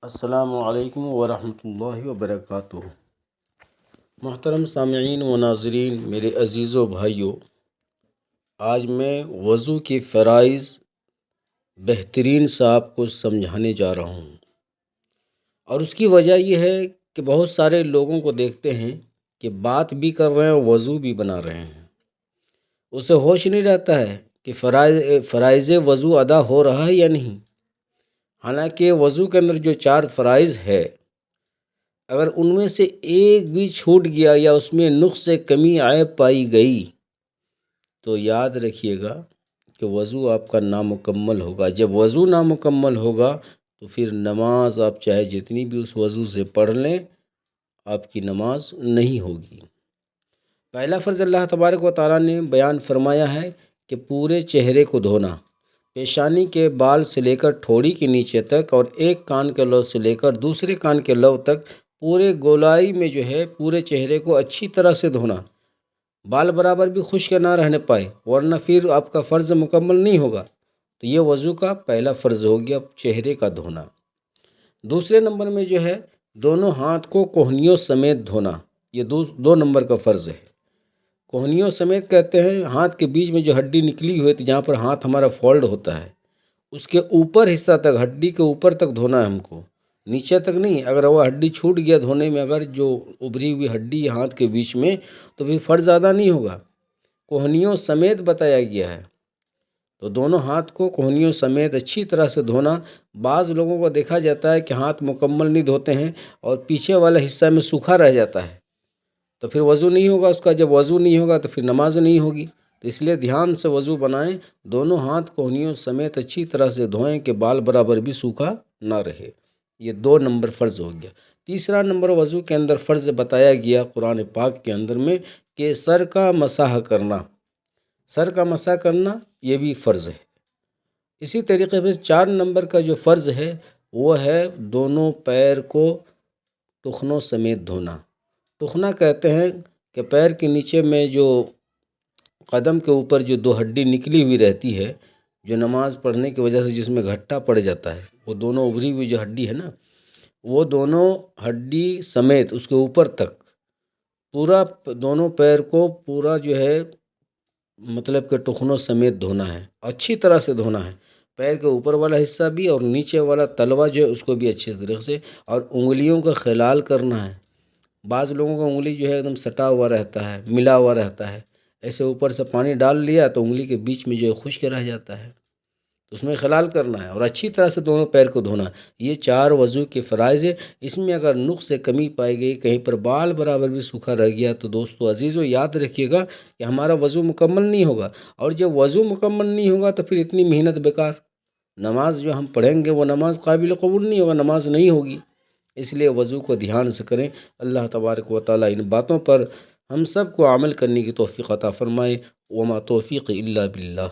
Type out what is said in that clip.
السلام علیکم ورحمۃ اللہ وبرکاتہ۔ محترم سامعین و ناظرین، میرے عزیز و بھائیوں، آج میں وضو کے فرائض بہترین سے آپ کو سمجھانے جا رہا ہوں، اور اس کی وجہ یہ ہے کہ بہت سارے لوگوں کو دیکھتے ہیں کہ بات بھی کر رہے ہیں، وضو بھی بنا رہے ہیں، اسے ہوش نہیں رہتا ہے کہ فرائض وضو ادا ہو رہا ہے یا نہیں۔ حالانکہ وضو کے اندر جو 4 فرائض ہے، اگر ان میں سے ایک بھی چھوٹ گیا یا اس میں نقص کمی عیب پائی گئی تو یاد رکھیے گا کہ وضو آپ کا نامکمل ہوگا۔ جب وضو نامکمل ہوگا تو پھر نماز آپ چاہے جتنی بھی اس وضو سے پڑھ لیں، آپ کی نماز نہیں ہوگی۔ پہلا فرض اللہ تبارک و تعالیٰ نے بیان فرمایا ہے کہ پورے چہرے کو دھونا، پیشانی کے بال سے لے کر ٹھوڑی کے نیچے تک، اور ایک کان کے لو سے لے کر دوسرے کان کے لو تک، پورے گولائی میں جو ہے پورے چہرے کو اچھی طرح سے دھونا۔ بال برابر بھی خشک نہ رہنے پائے، ورنہ پھر آپ کا فرض مکمل نہیں ہوگا۔ تو یہ وضو کا پہلا فرض ہو گیا، چہرے کا دھونا۔ دوسرے نمبر میں جو ہے دونوں ہاتھ کو کوہنیوں سمیت دھونا، یہ 2 نمبر کا فرض ہے۔ کوہنیوں سمیت کہتے ہیں ہاتھ کے بیچ میں جو ہڈی نکلی ہوئی تھی، جہاں پر ہاتھ ہمارا فولڈ ہوتا ہے، اس کے اوپر حصہ تک، ہڈی کے اوپر تک دھونا ہے ہم کو، نیچے تک نہیں۔ اگر وہ ہڈی چھوٹ گیا دھونے میں، اگر جو ابھری ہوئی ہڈی ہے ہاتھ کے بیچ میں، تو پھر فرض ادا نہیں ہوگا۔ کوہنیوں سمیت بتایا گیا ہے، تو دونوں ہاتھ کو کوہنیوں سمیت اچھی طرح سے دھونا۔ بعض لوگوں کو دیکھا جاتا ہے کہ ہاتھ مکمل نہیں دھوتے ہیں اور پیچھے والا حصہ میں سوکھا رہ جاتا ہے، تو پھر وضو نہیں ہوگا اس کا۔ جب وضو نہیں ہوگا تو پھر نماز نہیں ہوگی۔ تو اس لیے دھیان سے وضو بنائیں، دونوں ہاتھ کوہنیوں سمیت اچھی طرح سے دھوئیں کہ بال برابر بھی سوکھا نہ رہے۔ یہ 2 نمبر فرض ہو گیا۔ تیسرا نمبر وضو کے اندر فرض بتایا گیا قرآن پاک کے اندر میں کہ سر کا مسح کرنا، سر کا مسح کرنا یہ بھی فرض ہے۔ اسی طریقے سے 4 نمبر کا جو فرض ہے وہ ہے دونوں پیر کو ٹخنوں سمیت دھونا۔ ٹخنا کہتے ہیں کہ پیر کے نیچے میں جو قدم کے اوپر جو 2 ہڈی نکلی ہوئی رہتی ہے، جو نماز پڑھنے کی وجہ سے جس میں گھٹا پڑ جاتا ہے، وہ دونوں ابھری ہوئی جو ہڈی ہے نا، وہ دونوں ہڈی سمیت اس کے اوپر تک پورا دونوں پیر کو پورا جو ہے مطلب کہ ٹخنوں سمیت دھونا ہے، اچھی طرح سے دھونا ہے۔ پیر کے اوپر والا حصہ بھی اور نیچے والا تلوا جو ہے اس کو بھی اچھے طریقے سے، اور انگلیوں کا خلال کرنا ہے۔ بعض لوگوں کا انگلی جو ہے ایک دم سٹا ہوا رہتا ہے، ملا ہوا رہتا ہے، ایسے اوپر سے پانی ڈال لیا تو انگلی کے بیچ میں جو ہے خشک رہ جاتا ہے، تو اس میں خلال کرنا ہے اور اچھی طرح سے دونوں پیر کو دھونا۔ یہ 4 وضو کے فرائض ہے۔ اس میں اگر نقص سے کمی پائی گئی، کہیں پر بال برابر بھی سوکھا رہ گیا، تو دوستو عزیزو یاد رکھیے گا کہ ہمارا وضو مکمل نہیں ہوگا، اور جب وضو مکمل نہیں ہوگا تو پھر اتنی محنت بیکار۔ نماز جو ہم پڑھیں گے وہ نماز قابل قبول نہیں ہوگا، نماز نہیں ہوگی۔ اس لیے وضو کو دھیان سے کریں۔ اللہ تبارک و تعالیٰ ان باتوں پر ہم سب کو عمل کرنے کی توفیق عطا فرمائے۔ وما توفیق الا باللہ۔